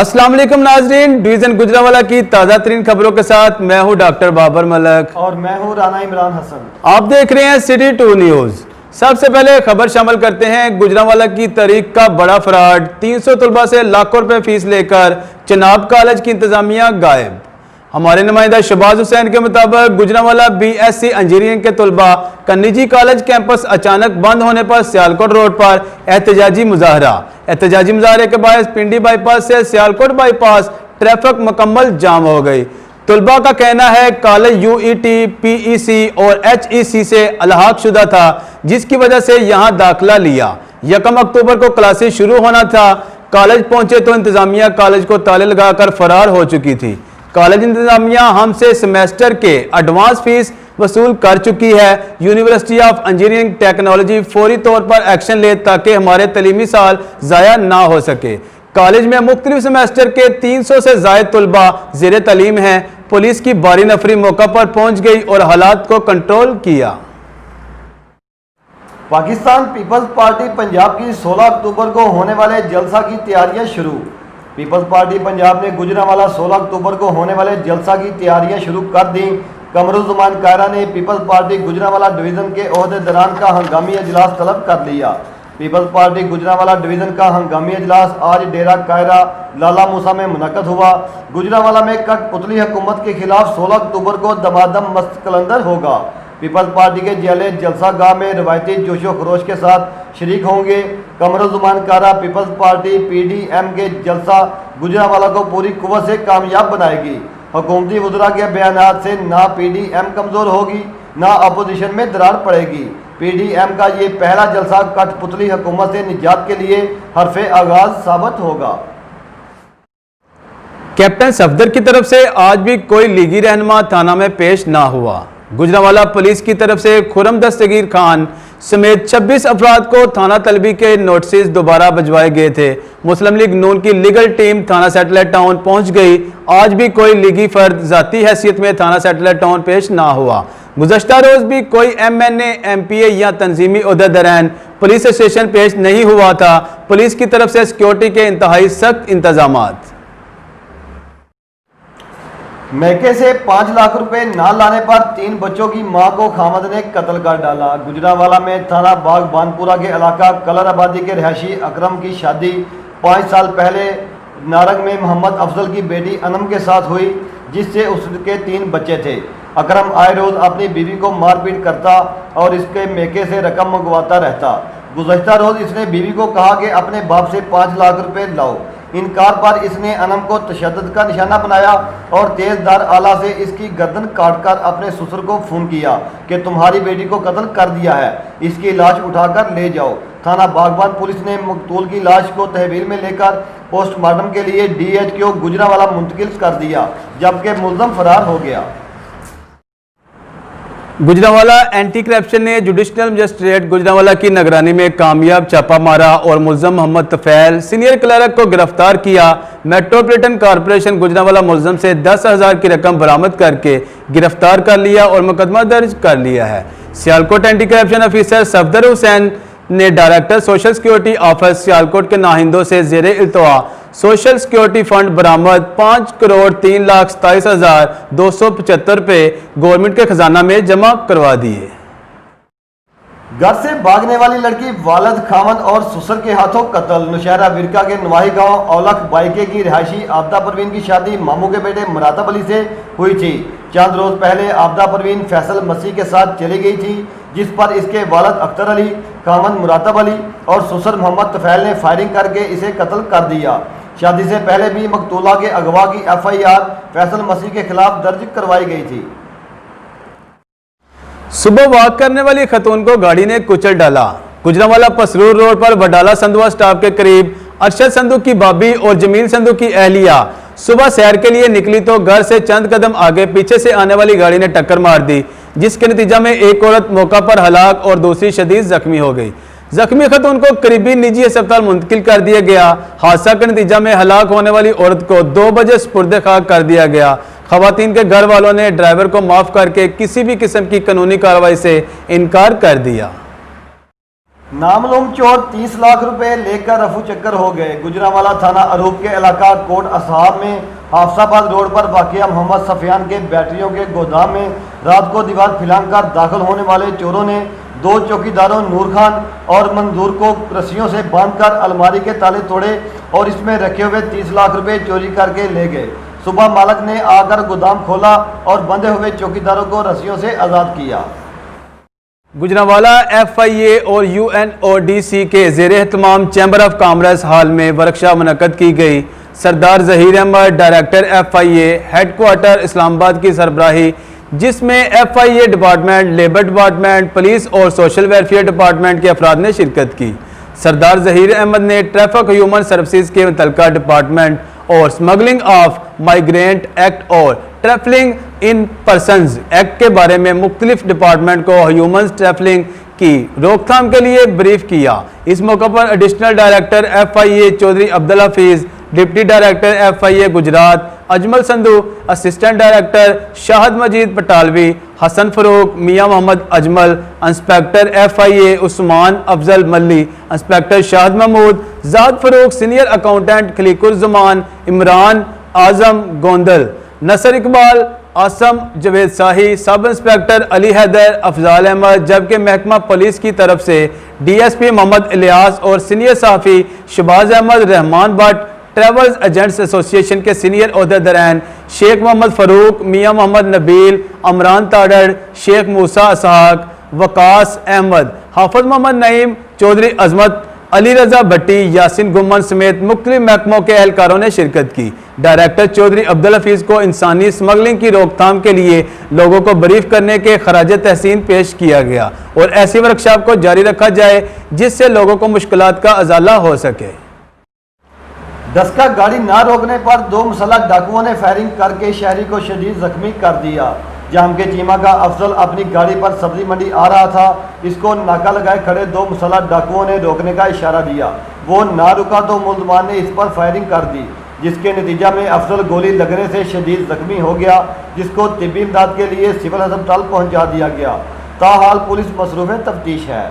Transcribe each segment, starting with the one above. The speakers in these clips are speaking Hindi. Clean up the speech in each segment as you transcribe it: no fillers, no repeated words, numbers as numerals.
अस्सलाम वालेकुम नाजरीन, डिवीजन गुजरांवाला की ताज़ा तरीन खबरों के साथ मैं हूं डॉक्टर बाबर मलक और मैं हूं राना इमरान हसन। आप देख रहे हैं सिटी 2 न्यूज़। सबसे पहले खबर शामिल करते हैं गुजरांवाला की तारीख का बड़ा फ्रॉड। 300 तलबा से लाखों रुपए फीस लेकर चनाब कॉलेज की इंतजामिया गायब। हमारे नुमाइंदा शहबाज हुसैन के मुताबिक गुजरांवाला BSc इंजीनियरिंग के तलबा का निजी कॉलेज कैंपस अचानक बंद होने पर सियालकोट रोड पर एहतजाजी मुजाहरे के बायस पिंडी बाईपास से सियालकोट बाईपास ट्रैफिक मुकम्मल जाम हो गई। तलबा का कहना है कॉलेज UET, PEC और HEC से अलहाक शुदा था, जिसकी वजह से यहाँ दाखिला लिया। 1 अक्टूबर को क्लासेस शुरू होना था। कॉलेज पहुंचे तो इंतजामिया कॉलेज को ताले लगाकर फरार हो चुकी थी। कॉलेज इंतजामिया हमसे सेमेस्टर के एडवांस फीस वसूल कर चुकी है। यूनिवर्सिटी ऑफ इंजीनियरिंग टेक्नोलॉजी फौरी तौर पर एक्शन ले ताकि हमारे तलीमी साल ज़ाया ना हो सके। कॉलेज में मुख्तलिफ सेमेस्टर के 300 से ज़ायद तलबा ज़ेर तालीम हैं। पुलिस की भारी नफरी मौका पर पहुंच गई और हालात को कंट्रोल किया। पाकिस्तान पीपल्स पार्टी पंजाब की 16 अक्टूबर को होने वाले जलसा की तैयारियां शुरू। पीपल्स पार्टी पंजाब ने गुजरांवाला 16 अक्टूबर को होने वाले जलसा की तैयारियां शुरू कर दी। कमरुज़्ज़मान कायरा ने पीपल्स पार्टी गुजरांवाला डिवीज़न के ओहदेदारान का हंगामी इजलास तलब कर लिया। पीपल्स पार्टी गुजरांवाला डिवीज़न का हंगामी इजलास आज डेरा कायरा लाला मूसा में मुनक़द हुआ। गुजरांवाला में कठपुतली हुकूमत के खिलाफ 16 अक्टूबर को दमादम मस्त कलंदर होगा। पीपल्स पार्टी के जिले जलसा गाह में रवायती जोशो खरोश के साथ शरीक होंगे। कमरुज़्ज़मान कायरा पीपल्स पार्टी PDM के जलसा गुजरांवाला को पूरी कुव्वत से कामयाब बनाएगी। हुकूमती वज़रा के बयान से ना PDM कमज़ोर होगी, ना अपोजिशन में दरार पड़ेगी। PDM का ये पहला जलसा कठपुतली हुकूमत से निजात के लिए हरफ़े आगाज़ साबित होगा। कैप्टन सफदर की तरफ से आज भी कोई लीगी रहनुमा थाना में पेश ना हुआ। गुजरांवाला पुलिस की तरफ से खुरम दस्तगीर खान समेत 26 अफराद को थाना तलबी के नोटिस दोबारा भिजवाए गए थे। मुस्लिम लीग नून की लीगल टीम थाना सैटेलाइट टाउन पहुंच गई। आज भी कोई लीगी फर्द जाती हैसियत में थाना सैटेलाइट टाउन पेश ना हुआ। गुज़श्ता रोज भी कोई MNA, MPA या तंजीमी ओहदेदारान पुलिस स्टेशन पेश नहीं हुआ था। पुलिस की तरफ से सिक्योरिटी के इंतहाई सख्त इंतजामात। मैके से 5 लाख रुपए ना लाने पर 3 बच्चों की मां को खामद ने कत्ल कर डाला। गुजरांवाला में थाना बाग बानपुरा के इलाका कलर आबादी के रहायशी अकरम की शादी 5 साल पहले नारंग में मोहम्मद अफजल की बेटी अनम के साथ हुई, जिससे उसके 3 बच्चे थे। अकरम आए रोज अपनी बीवी को मारपीट करता और इसके मैके से रकम मंगवाता रहता। गुज़श्ता रोज इसने बीवी को कहा कि अपने बाप से 5 लाख रुपए लाओ। इनकार पर इसने अनम को तशद्दुद का निशाना बनाया और तेजदार आला से इसकी गर्दन काटकर अपने ससुर को फ़ोन किया कि तुम्हारी बेटी को कत्ल कर दिया है, इसकी लाश उठाकर ले जाओ। थाना बागबान पुलिस ने मकतूल की लाश को तहवील में लेकर पोस्टमार्टम के लिए DHQ गुजरांवाला मुंतकिल कर दिया, जबकि मुल्ज़म फरार हो गया। गुजरांवाला एंटी करप्शन ने जुडिशनल मजिस्ट्रेट गुजरांवाला की निगरानी में कामयाब छापा मारा और मुल्ज़म मोहम्मद तफैल सीनियर क्लर्क को गिरफ्तार किया। मेट्रोपॉलिटन कॉरपोरेशन गुजरांवाला मुल्ज़म से 10,000 की रकम बरामद करके गिरफ्तार कर लिया और मुकदमा दर्ज कर लिया है। Sialkot anti corruption officer Safdar Hussain ने director social security office Sialkot के नाहिंदों से ज़ेरे इल्तवा सोशल सिक्योरिटी फंड बरामद 5,03,27,275 रुपए गवर्नमेंट के खजाना में जमा करवा दिए। घर से भागने वाली लड़की वालद खामद और ससुर के हाथों कत्ल। नौशहरा विरका के नवाही गांव औलख बाइके की रिहायशी आबदा परवीन की शादी मामू के बेटे मुरातब अली से हुई थी। चंद रोज पहले आबदा परवीन फैसल मसीह के साथ चली गई थी, जिस पर इसके वालद अख्तर अली, खामद मुरातब अली और ससुर मोहम्मद तफैल ने फायरिंग करके इसे कत्ल कर दिया। शादी से पहले भी मकतूला के अगवा की FIR फैसल मसीह के खिलाफ दर्ज करवाई गई थी। सुबह वॉक करने वाली खतून को गाड़ी ने कुचल डाला। गुजरांवाला पसरूर रोड पर वडाला संधवा स्टॉप के करीब अरशद संधू की भाभी और जमील संधू की अहलिया सुबह सैर के लिए निकली तो घर से चंद कदम आगे पीछे से आने वाली गाड़ी ने टक्कर मार दी, जिसके नतीजा में एक औरत मौका पर हलाक और दूसरी शदीद जख्मी हो गई। जख्मी खतून को करीबी निजी अस्पताल मुंतकिल कर दिया गया। हादसा के नतीजा में हलाक होने वाली औरत को 2 बजे सुपुर्द खाक कर दिया गया। खवातीन के घर वालों ने ड्राइवर को माफ करके किसी भी किस्म की कानूनी कार्रवाई से इनकार कर दिया। नामलूम चोर 30 लाख रुपए लेकर रफू चक्कर हो गए। गुजरांवाला थाना अरूप के इलाका कोट असहाब में हाफसाबाद रोड पर वाक़िया मोहम्मद सफियान के बैटरियों के गोदाम में रात को दीवार फैलाकर दाखिल होने वाले चोरों ने 2 चौकीदारों नूर खान और मंजूर को रस्सियों से बांधकर अलमारी के ताले तोड़े और इसमें रखे हुए 30 लाख रुपए चोरी करके ले गए। सुबह मालक ने आकर गोदाम खोला और बंधे हुए चौकीदारों को रस्सियों से आज़ाद किया। गुजरांवाला FIA और UNODC के ज़ेर एहतमाम चैम्बर ऑफ कॉमर्स हॉल में वर्कशॉप मुनक्कद की गई। Sardar Zaheer Ahmed director FIA headquarter Islamabad की सरबराही, जिसमें FIA department, labour department, police और सोशल वेलफेयर डिपार्टमेंट के अफराद ने शिरकत की। सरदार ज़हीर अहमद ने ट्रैफिक ह्यूमन सर्विसेज के मुतल्लिका डिपार्टमेंट और स्मगलिंग ऑफ माइग्रेंट एक्ट और ट्रैफलिंग इन पर्सनस एक्ट के बारे में मुख्तलिफ डिपार्टमेंट को ह्यूमन ट्रैफलिंग की रोकथाम के लिए ब्रीफ किया। इस मौके पर additional director FIA Chaudhry Abdul Hafeez, deputy director FIA Gujrat Ajmal Sandhu, assistant director Shahid Majeed Patalvi, Hassan Farooq, Mian Muhammad Ajmal, inspector FIA Usman Afzal Malli, inspector Shahid Mehmood, Jad Farooq, senior accountant Khaliquzzaman, Imran Azam Gondal, Nasar Iqbal, Asim Javed Shahi, sub inspector Ali Haider, Afzal Ahmed, जबकि महकमा पुलिस की तरफ से DSP मोहम्मद इलियास और सीनियर सहाफ़ी Shahbaz Ahmed, Rehman Bhatt, travels agents association के सीनियर ओहदेदारान शेख मोहम्मद फ़ारूक, मियां मोहम्मद नबील, अमरान ताड़ड़, शेख मूसा इसहाक, वकास अहमद, हाफिज मोहम्मद नईम, चौधरी अजमत, अली रजा भट्टी, यासिन गुम्मन समेत मुख्तलिफ महकमों के एहलकारों ने शिरकत की। डायरेक्टर चौधरी अब्दुल हफीज़ को इंसानी स्मगलिंग की रोकथाम के लिए लोगों को ब्रीफ करने के खराज तहसीन पेश किया गया और ऐसी वर्कशॉप को जारी रखा जाए जिससे लोगों को मुश्किलात का अजाला हो सके। डस्का गाड़ी ना रोकने पर 2 मुसल्लह डाकुओं ने फायरिंग करके शहरी को शदीद जख्मी कर दिया। जाम के चीमा का अफजल अपनी गाड़ी पर सब्जी मंडी आ रहा था। इसको नाका लगाए खड़े 2 मुसल्लह डाकुओं ने रोकने का इशारा दिया। वो ना रुका तो मुलजमान ने इस पर फायरिंग कर दी, जिसके नतीजा में अफजल गोली लगने से शदीद जख्मी हो गया, जिसको तिब्बी इमदाद के लिए सिविल अस्पताल पहुंचा दिया गया। ताहाल पुलिस मसरूफ तफ्तीश है।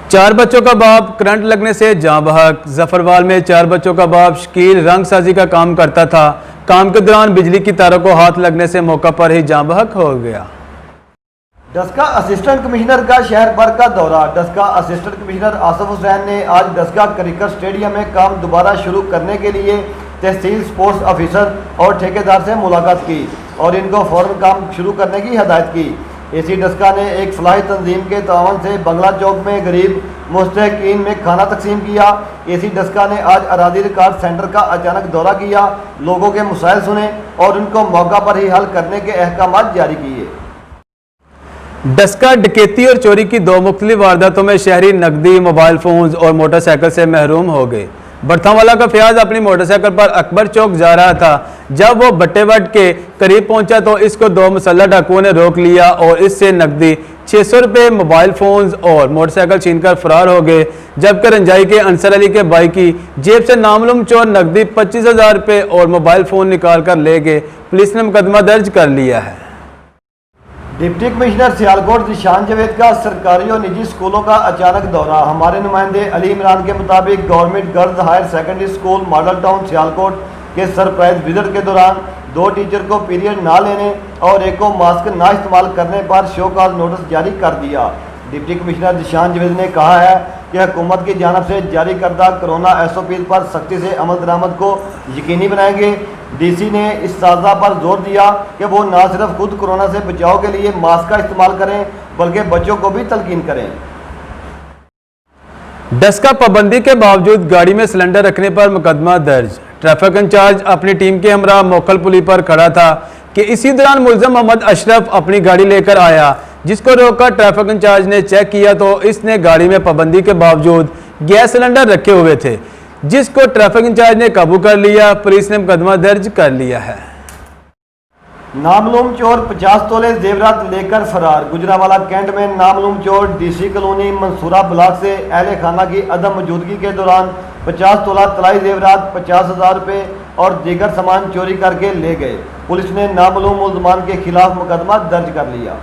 4 बच्चों का बाप करंट लगने से जाँ बहक। जफरवाल में 4 बच्चों का बाप शकील रंगसाजी का काम करता था। काम के दौरान बिजली की तारों को हाथ लगने से मौका पर ही जाँ बहक हो गया। डस्का असिस्टेंट कमिश्नर का शहर भर का दौरा। डस्का असिस्टेंट कमिश्नर आसिफ हुसैन ने आज डस्का क्रिकेट स्टेडियम में काम दोबारा शुरू करने के लिए तहसील स्पोर्ट्स ऑफिसर और ठेकेदार से मुलाकात की और इनको फौरन काम शुरू करने की हदायत की। AC डस्का ने एक फलाही तंजीम के तावन से बंगला चौक में गरीब मुस्तहिकीन में खाना तकसीम किया। AC डस्का ने आज अरादी रिकॉर्ड सेंटर का अचानक दौरा किया, लोगों के मसाइल सुने और उनको मौका पर ही हल करने के अहकाम जारी किए। डस्का डकैती और चोरी की 2 मुख्तलिफ वारदातों में शहरी नकदी, मोबाइल फोन्स और मोटरसाइकिल से महरूम हो गए। बरथावाला का फयाज अपनी मोटरसाइकिल पर अकबर चौक जा रहा था। जब वो बट्टेवट के करीब पहुंचा तो इसको 2 मुसल्लह डाकुओं ने रोक लिया और इससे नकदी 600 रुपये, मोबाइल फोन्स और मोटरसाइकिल छीनकर फरार हो गए। जबकि रंजाई के अंसर अली के भाई की जेब से नामालूम चोर नकदी 25,000 रुपये और मोबाइल फ़ोन निकाल कर ले गए। पुलिस ने मुकदमा दर्ज कर लिया है। डिप्टी कमिश्नर सियालकोट जिशान जावेद का सरकारी और निजी स्कूलों का अचानक दौरा। हमारे नुमाइंदे अली इमरान के मुताबिक government girls higher secondary school model town Sialkot के सरप्राइज विजिट के दौरान 2 टीचर को पीरियड ना लेने और एक को मास्क ना इस्तेमाल करने पर शो कॉज नोटिस जारी कर दिया। डिप्टी कमिश्नर जिशान जावेद ने कहा है कि हुकूमत की जानब से जारी करदा कोरोना SOP पर सख्ती से अमल दरामद को यकीनी बनाएंगे। DC ने इस साजा पर जोर दिया कि वो न सिर्फ खुद कोरोना से बचाव के लिए मास्क का इस्तेमाल करें बल्कि बच्चों को भी तलकीन करें। डस्का पाबंदी के बावजूद गाड़ी में सिलेंडर रखने पर मुकदमा दर्ज। ट्रैफिक इंचार्ज अपनी टीम के हमरा मोखल पुली पर खड़ा था कि इसी दौरान मुलजम मोहम्मद अशरफ अपनी गाड़ी लेकर आया, जिसको रोककर ट्रैफिक इंचार्ज ने चेक किया तो इसने गाड़ी में पाबंदी के बावजूद गैस सिलेंडर रखे हुए थे, जिसको ट्रैफिक इंचार्ज ने काबू कर लिया। पुलिस ने मुकदमा दर्ज कर लिया है। नामलूम चोर 50 तोले जेवरात लेकर फरार। गुजरांवाला कैंट में नामलूम चोर DC कॉलोनी मंसूरा ब्लॉक से अहले खाना की अदम मौजूदगी के दौरान 50 तोला तलाई जेवरात, 50,000 रुपये और दीगर सामान चोरी करके ले गए। पुलिस ने नामलूम मुलजमान के खिलाफ मुकदमा दर्ज कर लिया।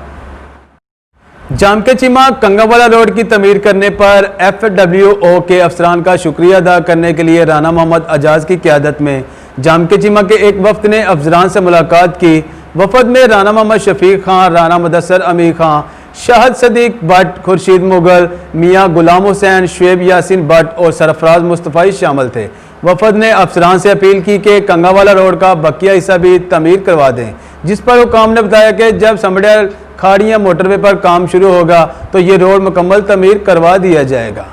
जाम के चीमा कंगावाला रोड की तमीर करने पर FWO के अफसरान का शुक्रिया अदा करने के लिए राना मोहम्मद अजाज की क़यादत में जाम के चीमा के एक वफ्द ने अफसरान से मुलाकात की। वफद में राना मोहम्मद शफीक खान, राना मुदस्सर अमीर खान, शाहद सदीक भट्ट, खुर्शीद मुगल, मियाँ गुलाम हुसैन, शुएब यासीन भट्ट और सरफराज मुस्तफ़ाई शामिल थे। वफद ने अफसरान से अपील की कि कंगावाला रोड का बकिया हिस्सा भी तमीर करवा दें, जिस पर हुकाम ने बताया कि जब समड़िया खाड़ियाँ मोटरवे पर काम शुरू होगा तो ये रोड मुकम्मल तमीर करवा दिया जाएगा।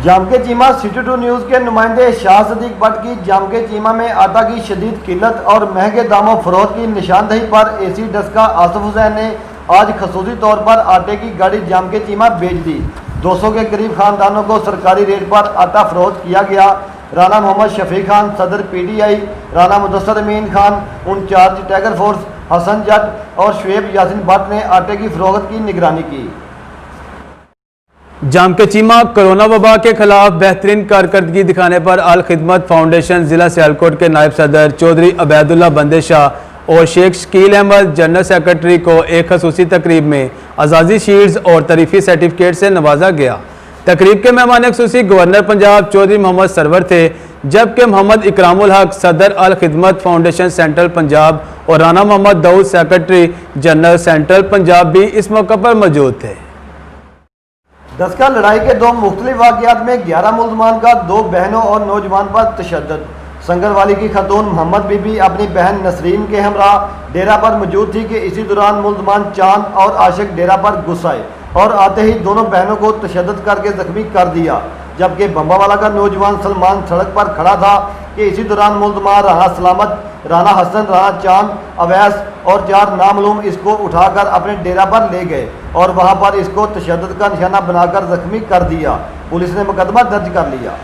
जाम के चीमा सिटी 2 न्यूज़ के नुमाइंदे शाह सदीक भट्ट की जाम के चीमा में आटा की शदीद किल्लत और महंगे दामों फरोख्त की निशानदही पर एसी डस्का आसिफ हुसैन ने आज खसूसी तौर पर आटे की गाड़ी जाम के चीमा भेज दी। 200 के करीब खानदानों को सरकारी रेट पर आटा फरोख्त किया गया। राना मोहम्मद शफीक खान सदर PTI, Rana Mudassar Amin Khan incharge tiger force, Hassan Jatt और शुएब यासीन भट्ट ने आटे की फरोख्त की निगरानी की। जाम के चीमा कोरोना वबा के खिलाफ बेहतरीन कारकर्दगी दिखाने पर अल खिदमत फाउंडेशन जिला सियालकोट के नायब सदर चौधरी अबैदुल्ला बंदे शाह और शेख शकील अहमद जनरल सेक्रेटरी को एक खसूसी तकरीब में आज़ादी शील्ड्स और तरीफी सर्टिफिकेट से नवाजा गया। तकरीब के मेहमान खसूसी गवर्नर पंजाब चौधरी मोहम्मद सरवर थे, जबकि मोहम्मद इकरामुल हक सदर अल खिदमत फाउंडेशन सेंट्रल पंजाब और Rana Mohammad Daud secretary general central Punjab भी इस मौके पर मौजूद थे। दस्का लड़ाई के दो मुख्तलिफ वाक़यात में 11 मुल्ज़मान का 2 बहनों और नौजवान पर तशद्दुद। संगरवाली की खतून मोहम्मद बीबी अपनी बहन नसरीन के हमरा डेरा पर मौजूद थी कि इसी दौरान मुल्ज़मान चांद और आशिक डेरा पर घुस आए और आते ही दोनों बहनों को तशद्दुद करके जख्मी कर दिया, जबकि बम्बावाला का नौजवान सलमान सड़क पर खड़ा था कि इसी दौरान मुल्ज़मान राना सलामत, राना हसन, राना चांद, अवैस और 4 नामालूम इसको उठाकर अपने डेरा पर ले गए और वहां पर इसको तशद्दुद का निशाना बनाकर जख्मी कर दिया। पुलिस ने मुकदमा दर्ज कर लिया।